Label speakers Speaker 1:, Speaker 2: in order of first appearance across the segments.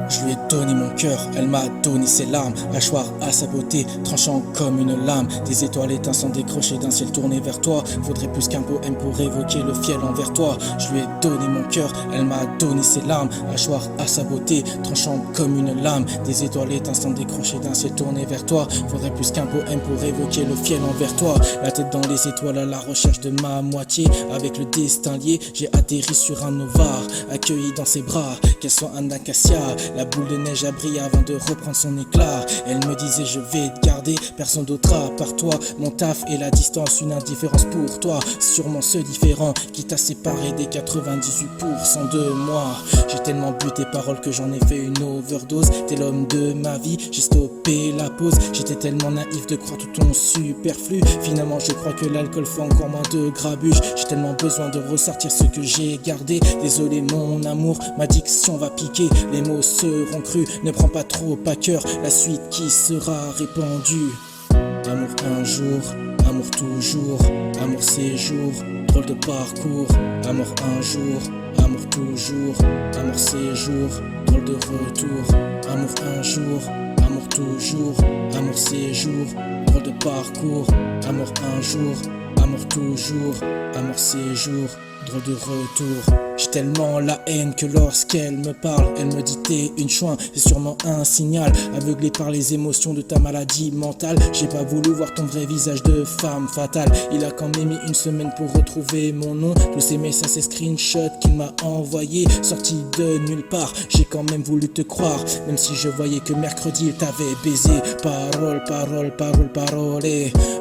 Speaker 1: Je lui ai donné mon cœur, elle m'a donné ses larmes, hachoir à sa beauté, tranchant comme une lame. Des étoiles étincelantes décrochées d'un ciel tourné vers toi. Faudrait plus qu'un poème pour évoquer le fiel envers toi. Je lui ai donné mon cœur, elle m'a donné ses larmes, hachoir à sa beauté, tranchant comme une lame. Des étoiles étincelantes décrochées d'un ciel tourné vers toi. Faudrait plus qu'un poème pour évoquer le fiel envers toi. La tête dans les étoiles à la recherche de ma moitié. Avec le destin lié, j'ai atterri sur un ovar, accueilli dans ses bras, qu'elle soit un acacia. La boule de neige a brillé avant de reprendre son éclat. Elle me disait je vais te garder, personne d'autre à part toi. Mon taf et la distance, une indifférence pour toi. Sûrement ce différent qui t'a séparé des 98% de moi. J'ai tellement bu tes paroles que j'en ai fait une overdose. T'es l'homme de ma vie, j'ai stoppé la pause. J'étais tellement naïf de croire tout ton superflu. Finalement je crois que l'alcool fait encore moins de grabuge. J'ai tellement besoin de ressortir ce que j'ai gardé. Désolé mon amour, ma diction va piquer. Les mots seront crus, ne prends pas trop à cœur la suite qui sera répandue. Amour un jour, amour toujours, amour séjour, drôle de parcours. Amour un jour, amour toujours, amour séjour, drôle de retour. Amour un jour, amour toujours, amour séjour, drôle de parcours. Amour un jour, amour toujours, amour séjour, drôle de retour. J'ai tellement la haine que lorsqu'elle me parle, elle me dit t'es une chouin, c'est sûrement un signal. Aveuglé par les émotions de ta maladie mentale, j'ai pas voulu voir ton vrai visage de femme fatale. Il a quand même mis une semaine pour retrouver mon nom. Tous ces messages, ces screenshots qu'il m'a envoyés, sortis de nulle part, j'ai quand même voulu te croire. Même si je voyais que mercredi il t'avait baisé. Parole, parole, parole, parole,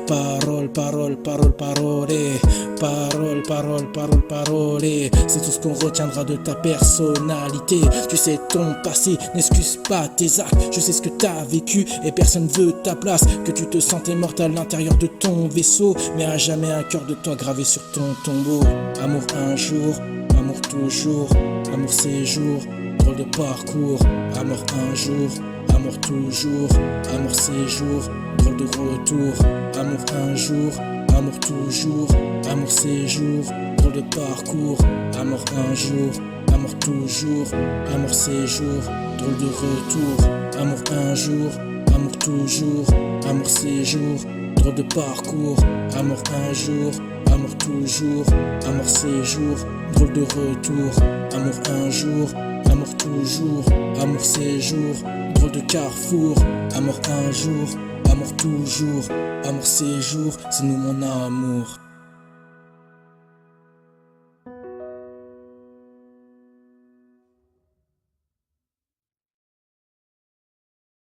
Speaker 1: parole, parole, parole, parole, parole, parole, parole, parole. C'est tout ce qu'on retiendra de ta personnalité. Tu sais ton passé, n'excuse pas tes actes. Je sais ce que t'as vécu et personne veut ta place. Que tu te sentais morte à l'intérieur de ton vaisseau, mais à jamais un cœur de toi gravé sur ton tombeau. Amour un jour, amour toujours, amour séjour, drôle de parcours. Amour un jour, amour toujours, amour séjour, drôle de retour. Amour un jour, amour toujours, amour séjour, drôle de parcours. Amour un jour, amour toujours, amour séjour, drôle de retour. Amour un jour, amour toujours, amour séjour, drôle de parcours. Amour un jour, amour toujours, amour séjour, drôle de retour. Amour un jour, amour toujours, amour séjour, drôle de carrefour. Amour un jour, amour toujours, amour séjour, c'est nous mon amour.